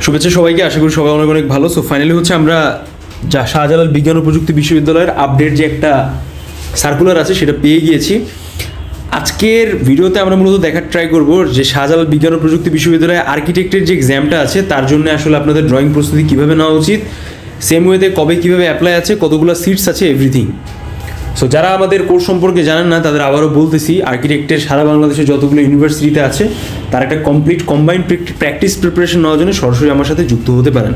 শুভেচ্ছা সবাইকে, আশা করি সবাই অনেক অনেক ভালো। সো ফাইনালি হচ্ছে আমরা যা শাহজালাল বিজ্ঞান ও প্রযুক্তি বিশ্ববিদ্যালয়ের আপডেট যে একটা সার্কুলার আছে সেটা পেয়ে গিয়েছি। আজকের ভিডিওতে আমরা মূলত দেখার ট্রাই করব যে শাহজালাল বিজ্ঞান ও প্রযুক্তি বিশ্ববিদ্যালয়ে আর্কিটেক্টের যে এক্সামটা আছে তার জন্য আসলে আপনাদের ড্রয়িং প্রস্তুতি কীভাবে নেওয়া উচিত, সেম ওয়েতে কবে কীভাবে অ্যাপ্লাই আছে, কতগুলো সিটস আছে, এভরিথিং। সো যারা আমাদের কোর্স সম্পর্কে জানেন না তাদের আবারও বলতেছি, আর্কিটেক্টের সারা বাংলাদেশে যতগুলো ইউনিভার্সিটিতে আছে তার একটা কমপ্লিট কম্বাইন্ড প্র্যাকটিস প্রিপারেশন নেওয়ার জন্য সরাসরি আমার সাথে যুক্ত হতে পারেন।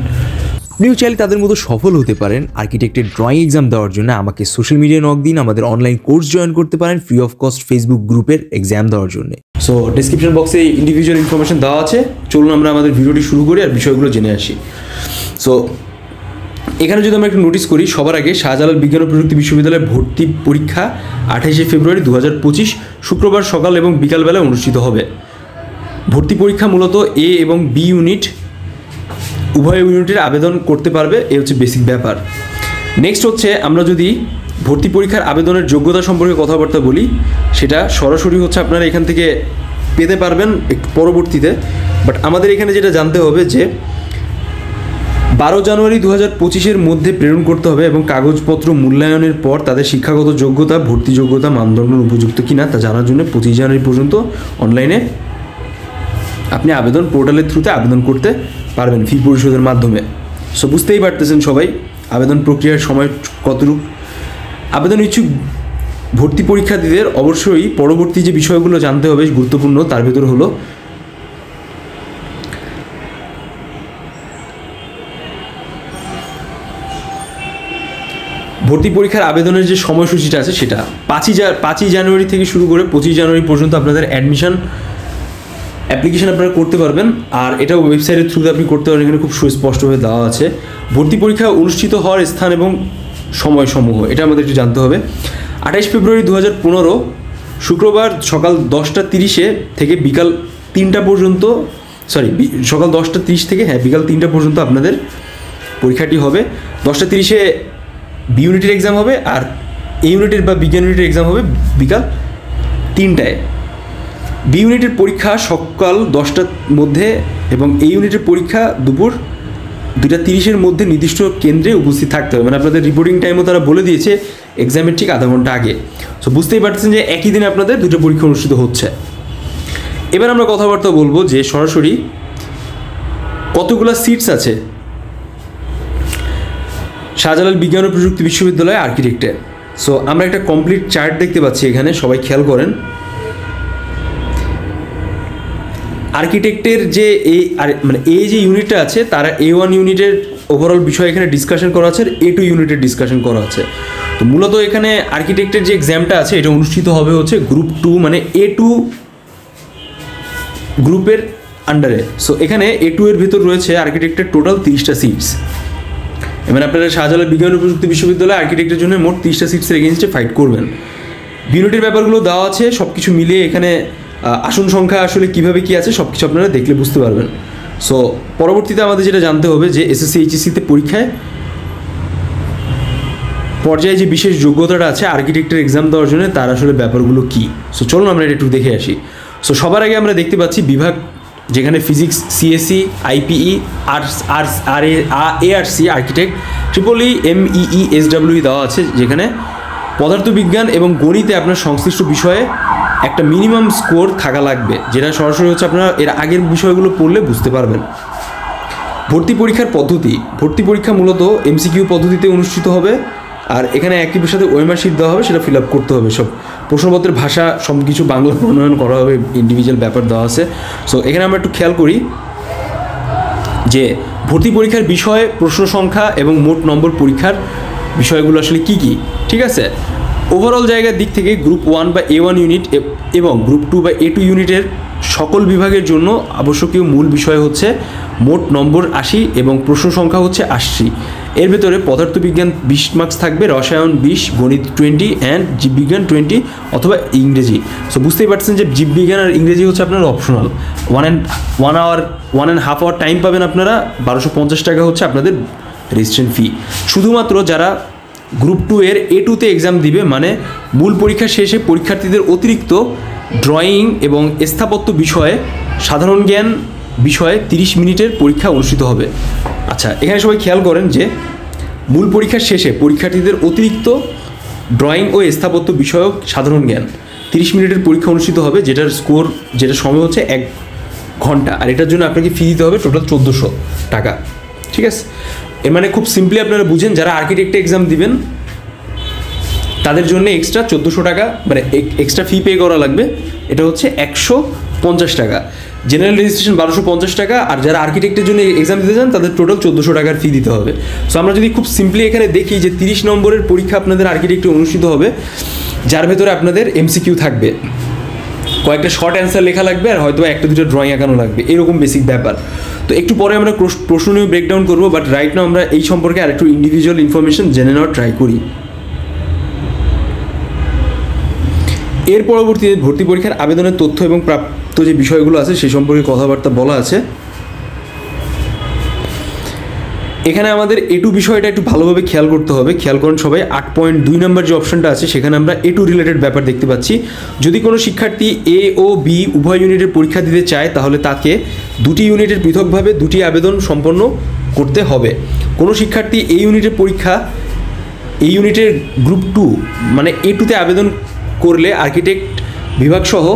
আপনিও চাইলে তাদের মতো সফল হতে পারেন। আর্কিটেক্টের ড্রয়িং এক্সাম দেওয়ার জন্য আমাকে সোশ্যাল মিডিয়ায় নক দিন, আমাদের অনলাইন কোর্স জয়েন করতে পারেন ফ্রি অফ কস্ট ফেসবুক গ্রুপের এক্সাম দেওয়ার জন্য। সো ডিসক্রিপশন বক্সে ইন্ডিভিজুয়াল ইনফরমেশন দেওয়া আছে। চলুন আমরা আমাদের ভিডিওটি শুরু করি আর বিষয়গুলো জেনে আসি। সো এখানে যদি আমরা একটু নোটিস করি, সবার আগে শাহজালাল বিজ্ঞান ও প্রযুক্তি বিশ্ববিদ্যালয়ের ভর্তি পরীক্ষা 28শে ফেব্রুয়ারি 2025 শুক্রবার সকাল এবং বিকালবেলায় অনুষ্ঠিত হবে। ভর্তি পরীক্ষা মূলত এ এবং বি ইউনিট উভয় ইউনিটের আবেদন করতে পারবে, এই হচ্ছে বেসিক ব্যাপার। নেক্সট হচ্ছে আমরা যদি ভর্তি পরীক্ষার আবেদনের যোগ্যতা সম্পর্কে কথাবার্তা বলি, সেটা সরাসরি হচ্ছে আপনারা এখান থেকে পেতে পারবেন পরবর্তীতে। বাট আমাদের এখানে যেটা জানতে হবে যে 12 জানুয়ারি 2025 মধ্যে প্রেরণ করতে হবে এবং কাগজপত্র মূল্যায়নের পর তাদের শিক্ষাগত যোগ্যতা, ভর্তি যোগ্যতা মানদণ্ড উপযুক্ত কিনা তা জানার জন্য 25 জানুয়ারি পর্যন্ত অনলাইনে আপনি আবেদন পোর্টালের থ্রুতে আবেদন করতে পারবেন ফি পরিশোধের মাধ্যমে। সো বুঝতেই পারতেছেন সবাই আবেদন প্রক্রিয়ার সময় কতটুকু। আবেদন ইচ্ছুক ভর্তি পরীক্ষার্থীদের অবশ্যই পরবর্তী যে বিষয়গুলো জানতে হবে গুরুত্বপূর্ণ, তার ভেতর হলো ভর্তি পরীক্ষার আবেদনের যে সময়সূচিটা আছে সেটা 5ই জানুয়ারি থেকে শুরু করে 25 জানুয়ারি পর্যন্ত আপনাদের অ্যাডমিশন অ্যাপ্লিকেশন আপনারা করতে পারবেন। আর এটা ওয়েবসাইটের থ্রুতে আপনি করতে পারবেন, এখানে খুব সুস্পষ্টভাবে দেওয়া আছে। ভর্তি পরীক্ষা অনুষ্ঠিত হওয়ার স্থান এবং সময়সমূহ এটা আমাদের একটু জানতে হবে। 28 ফেব্রুয়ারি 2015 শুক্রবার সকাল 10:30 থেকে বিকাল 3টা পর্যন্ত, সকাল 10:30 থেকে বিকাল 3টা পর্যন্ত আপনাদের পরীক্ষাটি হবে। 10:30 বি ইউনিটের এক্সাম হবে, আর এ ইউনিটের বা বিজ্ঞান ইউনিটের এক্সাম হবে বিকাল 3টায়। বি ইউনিটের পরীক্ষা সকাল 10টার মধ্যে এবং এই ইউনিটের পরীক্ষা দুপুর 2:30 মধ্যে নির্দিষ্ট কেন্দ্রে উপস্থিত থাকতে হবে। মানে আপনাদের রিপোর্টিং টাইমও তারা বলে দিয়েছে এক্সামের ঠিক আধা ঘন্টা আগে। সো বুঝতেই পারছেন যে একই দিনে আপনাদের দুটো পরীক্ষা অনুষ্ঠিত হচ্ছে। এবার আমরা কথাবার্তা বলবো যে সরাসরি কতগুলো সিটস আছে শাহজালাল বিজ্ঞান ও প্রযুক্তি বিশ্ববিদ্যালয়ে আর্কিটেক্টে। সো আমরা একটা কমপ্লিট চার্ট দেখতে পাচ্ছি এখানে, সবাই খেয়াল করেন। আর্কিটেক্টের যে এই যে ইউনিটটা আছে তারা A1 ইউনিটের ওভারঅল বিষয় এখানে ডিসকাশন করা আছে, আর A2 ইউনিটের ডিসকাশন করা আছে। তো মূলত এখানে আর্কিটেক্টের যে এক্সামটা আছে এটা অনুষ্ঠিত হবে হচ্ছে গ্রুপ 2 মানে A2 গ্রুপের আন্ডারে। সো এখানে A2 এর ভিতর রয়েছে আর্কিটেক্টের টোটাল 30টা সিটস। এবার আপনারা শাহজালাল বিজ্ঞান ও প্রযুক্তি বিশ্ববিদ্যালয়ে আর্কিটেক্টের জন্য মোট 30টা সিটসের এগেনস্টে ফাইট করবেন। ইউনিটের ব্যাপারগুলো দেওয়া আছে, সব কিছু মিলিয়ে এখানে আসন সংখ্যা আসলে কীভাবে কী আছে সব কিছু আপনারা দেখলে বুঝতে পারবেন। সো পরবর্তীতে আমাদের যেটা জানতে হবে যে এসএসসি এইচএসসিতে পরীক্ষায় পর্যায়ে যে বিশেষ যোগ্যতাটা আছে আর্কিটেক্টের এক্সাম দেওয়ার জন্য তার আসলে ব্যাপারগুলো কী। সো চলুন আমরা এটা একটু দেখে আসি। সো সবার আগে আমরা দেখতে পাচ্ছি বিভাগ, যেখানে physics CSC, IPE, arts ARC, architect, triple MEE SWE দেওয়া আছে, যেখানে পদার্থবিজ্ঞান এবং গণিতে আপনার সংশ্লিষ্ট বিষয়ে একটা মিনিমাম স্কোর থাকা লাগবে, যেটা সরাসরি হচ্ছে আপনারা এর আগের বিষয়গুলো পড়লে বুঝতে পারবেন। ভর্তি পরীক্ষার পদ্ধতি, ভর্তি পরীক্ষা মূলত MCQ পদ্ধতিতে অনুষ্ঠিত হবে, আর এখানে একই সাথে ওএমআর শিট দেওয়া হবে, সেটা ফিল আপ করতে হবে। সব প্রশ্নপত্রের ভাষা সব কিছু বাংলা প্রণয়ন করা হবে, ইন্ডিভিজুয়াল ব্যাপার দেওয়া আছে। সো এখানে আমরা একটু খেয়াল করি যে ভর্তি পরীক্ষার বিষয়, প্রশ্ন সংখ্যা এবং মোট নম্বর পরীক্ষার বিষয়গুলো আসলে কী কী, ঠিক আছে। ওভারঅল জায়গার দিক থেকে গ্রুপ 1 বা A1 ইউনিট এবং গ্রুপ 2 বা A2 ইউনিটের সকল বিভাগের জন্য আবশ্যকীয় মূল বিষয় হচ্ছে মোট নম্বর 80 এবং প্রশ্ন সংখ্যা হচ্ছে 80। এর ভেতরে পদার্থবিজ্ঞান 20 মার্কস থাকবে, রসায়ন 20, গণিত 20 অ্যান্ড জীববিজ্ঞান 20 অথবা ইংরেজি। সো বুঝতেই পারছেন যে জীববিজ্ঞান আর ইংরেজি হচ্ছে আপনার অপশনাল। 1.5 আওয়ার টাইম পাবেন আপনারা, 1250 টাকা হচ্ছে আপনাদের রেজিস্ট্রেশন ফি। শুধুমাত্র যারা গ্রুপ 2 এর A2তে এক্সাম দিবে, মানে মূল পরীক্ষা শেষে পরীক্ষার্থীদের অতিরিক্ত ড্রয়িং এবং স্থাপত্য বিষয়ে সাধারণ জ্ঞান বিষয়ে 30 মিনিটের পরীক্ষা অনুষ্ঠিত হবে। আচ্ছা, এখানে সবাই খেয়াল করেন যে মূল পরীক্ষার শেষে পরীক্ষার্থীদের অতিরিক্ত ড্রয়িং ও স্থাপত্য বিষয়ক সাধারণ জ্ঞান 30 মিনিটের পরীক্ষা অনুষ্ঠিত হবে, যেটার সময় হচ্ছে 1 ঘন্টা, আর এটার জন্য আপনাকে ফি দিতে হবে টোটাল 1400 টাকা। ঠিক আছে, এর মানে খুব সিম্পলি আপনারা বুঝেন, যারা আর্কিটেক্টে এক্সাম দিবেন তাদের জন্য এক্সট্রা 1400 টাকা মানে এক্সট্রা ফি পে করা লাগবে। এটা হচ্ছে 150 টাকা। জেনারেল রেজিস্ট্রেশন 1250 টাকা, আর যারা আর্কিটেক্টের জন্য এক্সাম দিতে চান তাদের টোটাল 1400 টাকার ফি দিতে হবে। সো আমরা যদি খুব সিম্পলি এখানে দেখি যে 30 নম্বরের পরীক্ষা আপনাদের আর্কিটেক্টে অনুষ্ঠিত হবে, যার ভেতরে আপনাদের এমসিকিউ থাকবে, কয়েকটা শর্ট অ্যান্সার লেখা লাগবে, আর হয়তো একটা দুটো ড্রয়িং আঁকানো লাগবে, এরকম বেসিক ব্যাপার। তো একটু পরে আমরা প্রশ্ন নিয়ে ব্রেকডাউন করবো, বাট রাইট নাও আমরা এই সম্পর্কে আরেকটু ইন্ডিভিজুয়াল ইনফরমেশন জেনে নেওয়ার ট্রাই করি। এর পরবর্তীতে ভর্তি পরীক্ষার আবেদনের তথ্য এবং প্রাপ্ত যে বিষয়গুলো আছে সেই সম্পর্কে কথাবার্তা বলা আছে। এখানে আমাদের A2 বিষয়টা একটু ভালোভাবে খেয়াল করতে হবে। খেয়াল করেন সবাই, 8.2 নম্বর যে অপশনটা আছে সেখানে আমরা A2 রিলেটেড ব্যাপার দেখতে পাচ্ছি। যদি কোনো শিক্ষার্থী A ও B উভয় ইউনিটের পরীক্ষা দিতে চায় তাহলে তাকে 2টি ইউনিটের পৃথকভাবে 2টি আবেদন সম্পন্ন করতে হবে। কোনো শিক্ষার্থী এই ইউনিটের পরীক্ষা এই ইউনিটের গ্রুপ 2 মানে A2তে আবেদন করলে আর্কিটেক্ট বিভাগ সহ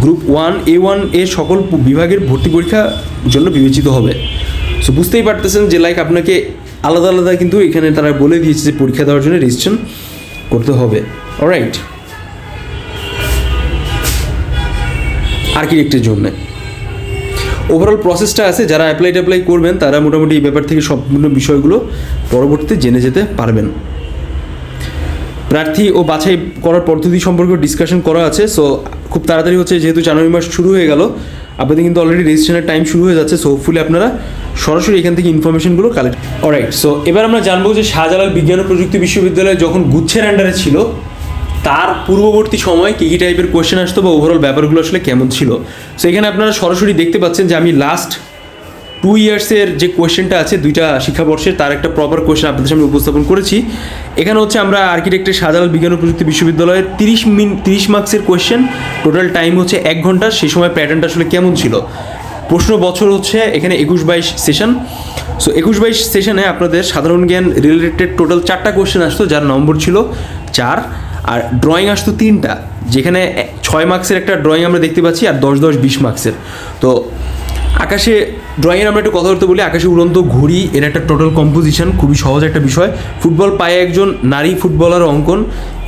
গ্রুপ 1 A1 এর সকল বিভাগের ভর্তি পরীক্ষার জন্য বিবেচিত হবে। সো বুঝতেই পারতেছেন যে লাইক আপনাকে আলাদা আলাদা কিন্তু এখানে তারা বলে দিয়েছে যে পরীক্ষা দেওয়ার জন্য রেজিস্ট্রেশন করতে হবে। অলরাইট, আর্কিটেক্টের জন্য ওভারঅল প্রসেসটা আছে, যারা অ্যাপ্লাই করবেন তারা মোটামুটি এই ব্যাপার থেকে সম্পূর্ণ বিষয়গুলো পরবর্তীতে জেনে যেতে পারবেন। প্রার্থী ও বাছাই করার পদ্ধতি সম্পর্কে ডিসকাশন করা আছে। সো খুব তাড়াতাড়ি হচ্ছে, যেহেতু জানুয়ারি মাস শুরু হয়ে গেল, আপনাদের কিন্তু অলরেডি রেজিস্ট্রেশনের টাইম শুরু হয়ে যাচ্ছে। সো হোপফুলি আপনারা সরাসরি এখান থেকে ইনফরমেশনগুলো কালেক্ট। অলরাইট, সো এবার আমরা জানবো যে শাহজালাল বিজ্ঞান ও প্রযুক্তি বিশ্ববিদ্যালয় যখন গুচ্ছের আন্ডারে ছিল তার পূর্ববর্তী সময় কী কী টাইপের কোয়েশ্চেন আসতো বা ওভারঅল ব্যাপারগুলো আসলে কেমন ছিল। সো এখানে আপনারা সরাসরি দেখতে পাচ্ছেন যে আমি লাস্ট 2 ইয়ার্সের যে কোয়েশ্চেনটা আছে 2টা শিক্ষাবর্ষের, তার একটা প্রপার কোয়েশ্চেন আপনাদের সামনে উপস্থাপন করেছি। এখানে হচ্ছে আমরা আর্কিটেক্টের শাহজালাল বিজ্ঞান ও প্রযুক্তি বিশ্ববিদ্যালয়ের 30 মার্কসের কোয়েশ্চেন, টোটাল টাইম হচ্ছে 1 ঘন্টা। সেই সময় প্যাটার্নটা আসলে কেমন ছিল, প্রশ্ন বছর হচ্ছে এখানে 21-22 সেশন। সো 21-22 সেশনে আপনাদের সাধারণ জ্ঞান রিলেটেড টোটাল 4টা কোয়েশ্চেন আসতো, যার নম্বর ছিল 4, আর ড্রয়িং আসতো 3টা, যেখানে 6 মার্কসের একটা ড্রয়িং আমরা দেখতে পাচ্ছি, আর 10-10 20 মার্কসের। তো আকাশে ড্রয়িংয়ের আমরা একটু কথা বলতে বলি, আকাশে উড়ন্ত ঘুড়ি এর একটা টোটাল কম্পোজিশন, খুবই সহজ একটা বিষয়। ফুটবল পায়ে একজন নারী ফুটবলার অঙ্কন,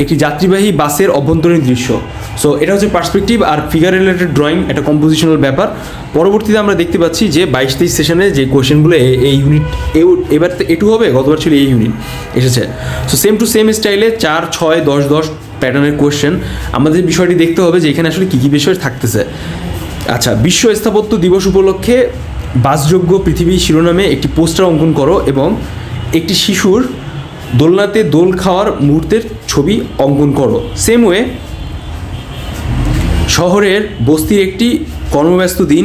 একটি যাত্রীবাহী বাসের অভ্যন্তরীণ দৃশ্য। সো এটা হচ্ছে পার্সপেক্টিভ আর ফিগার রিলেটেড ড্রয়িং, একটা কম্পোজিশনাল ব্যাপার। পরবর্তীতে আমরা দেখতে পাচ্ছি যে 22-23 সেশনে যে কোয়েশ্চেনগুলো এই ইউনিট এবার A2 হবে, গতবার ছিল এই ইউনিট এসেছে। সো সেম টু সেম স্টাইলে 4, 6, 10, 10 প্যাটার্নের কোয়েশ্চেন। আমাদের বিষয়টি দেখতে হবে যে এখানে আসলে কী কী বিষয় থাকতেছে। আচ্ছা, বিশ্ব স্থাপত্য দিবস উপলক্ষে বাসযোগ্য পৃথিবী শিরোনামে একটি পোস্টার অঙ্কন করো এবং একটি শিশুর দোলনাতে দোল খাওয়ার মুহূর্তের ছবি অঙ্কন করো। সেম ওয়ে শহরের বস্তির একটি কর্মব্যস্ত দিন,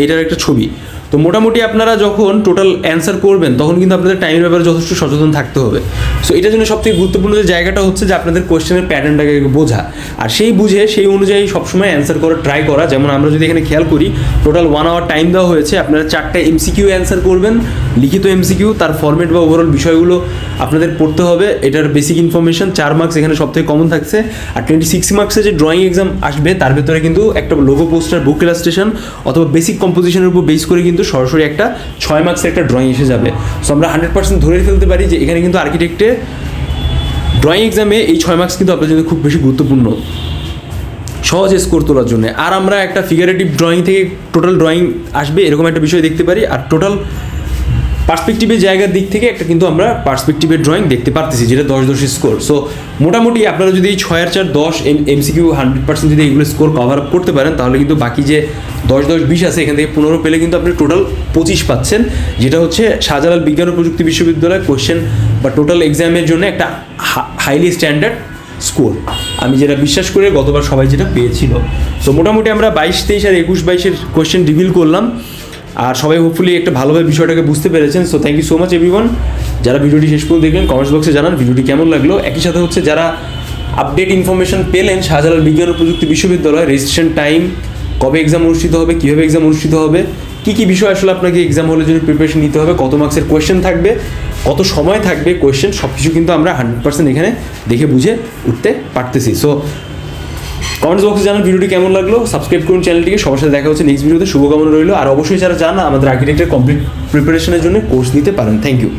এটার একটা ছবি। তো মোটামুটি আপনারা যখন টোটাল অ্যান্সার করবেন তখন কিন্তু আপনাদের টাইমের ব্যাপারে যথেষ্ট সচেতন থাকতে হবে। সো এটার জন্য সবথেকে গুরুত্বপূর্ণ যে জায়গাটা হচ্ছে যে আপনাদের কোয়েশ্চেনের প্যাটার্নটাকে বোঝা, আর সেই বুঝে সেই অনুযায়ী সবসময় অ্যান্সার করার ট্রাই করা। যেমন আমরা যদি এখানে খেয়াল করি, টোটাল 1 আওয়ার টাইম দেওয়া হয়েছে, আপনারা 4টা এমসিকিউ অ্যান্সার করবেন, লিখিত এমসিকিউ, তার ফরম্যাট বা ওভারঅল বিষয়গুলো আপনাদের পড়তে হবে। এটার বেসিক ইনফরমেশন 4 মার্কস এখানে সবথেকে কমন থাকছে। আর 26 মার্কসের যে ড্রয়িং এক্সাম আসবে তার ভেতরে কিন্তু একটা লোগো পোস্টার, বুক ইলাস্ট্রেশন অথবা বেসিক কম্পোজিশনের উপর বেস করে কিন্তু সরাসরি একটা 6 মার্কসের একটা ড্রয়িং এসে যাবে। সো আমরা 100% ধরে ফেলতে পারি যে এখানে কিন্তু আর্কিটেক্টে ড্রয়িং এক্সামে এই 6 মার্কস কিন্তু আপনার জন্য খুব বেশি গুরুত্বপূর্ণ সহজে স্কোর তোলার জন্য। আর আমরা একটা ফিগারেটিভ ড্রয়িং থেকে টোটাল ড্রয়িং আসবে এরকম একটা বিষয় দেখতে পারি, আর টোটাল পার্সপেক্টিভের জায়গার দিক থেকে একটা কিন্তু আমরা পার্সপেক্টিভের ড্রয়িং দেখতে পারতেছি, যেটা 10-10 স্কোর। সো মোটামুটি আপনারা যদি এই 6 আর 4 10 এমসিকিউ 100% যদি এইগুলো স্কোর কভার আপ করতে পারেন তাহলে কিন্তু বাকি যে 10-10-20 আছে এখান থেকে 15 পেলে কিন্তু আপনি টোটাল 25 পাচ্ছেন, যেটা হচ্ছে শাহজালাল বিজ্ঞান ও প্রযুক্তি বিশ্ববিদ্যালয় কোয়েশ্চেন বা টোটাল এক্সামের জন্য একটা হাইলি স্ট্যান্ডার্ড স্কোর। আমি যেটা বিশ্বাস করে গতবার সবাই যেটা পেয়েছিল। সো মোটামুটি আমরা 22-23 আর 21-22 কোয়েশ্চেন রিভিল করলাম, আর সবাই হোপফুলি একটা ভালোভাবে বিষয়টাকে বুঝতে পেরেছেন। So thank you so much everyone, যারা ভিডিওটি শেষ পর্যন্ত দেখলেন কমেন্টস বক্সে জানান ভিডিওটি কেমন লাগলো। একই সাথে হচ্ছে যারা আপডেট ইনফরমেশন পেলেন শাহজালাল বিজ্ঞান ও প্রযুক্তি বিশ্ববিদ্যালয়, রেজিস্ট্রেশন টাইম, কবে এক্সাম অনুষ্ঠিত হবে, কীভাবে এক্সাম অনুষ্ঠিত হবে, কী কী বিষয় আসলে আপনাকে এক্সাম হলের জন্য প্রিপারেশন নিতে হবে, কত মার্কসের কোয়েশ্চেন থাকবে, কত সময় থাকবে কোয়েশ্চেন, সব কিছু কিন্তু আমরা 100% এখানে দেখে বুঝে উঠতে পারতেছি। সো কমেন্টস বক্সে জানান ভিডিওটি কেমন লাগলো, সাবস্ক্রাইব করুন চ্যানেলটিকে। সবার সাথে দেখা হচ্ছে নেক্সট ভিডিওতে, শুভকামনা রইলো। আর অবশ্যই যারা চান আমাদের আর্কিটেক্টের কমপ্লিট প্রিপারেশনের জন্য কোর্স নিতে পারেন। Thank you.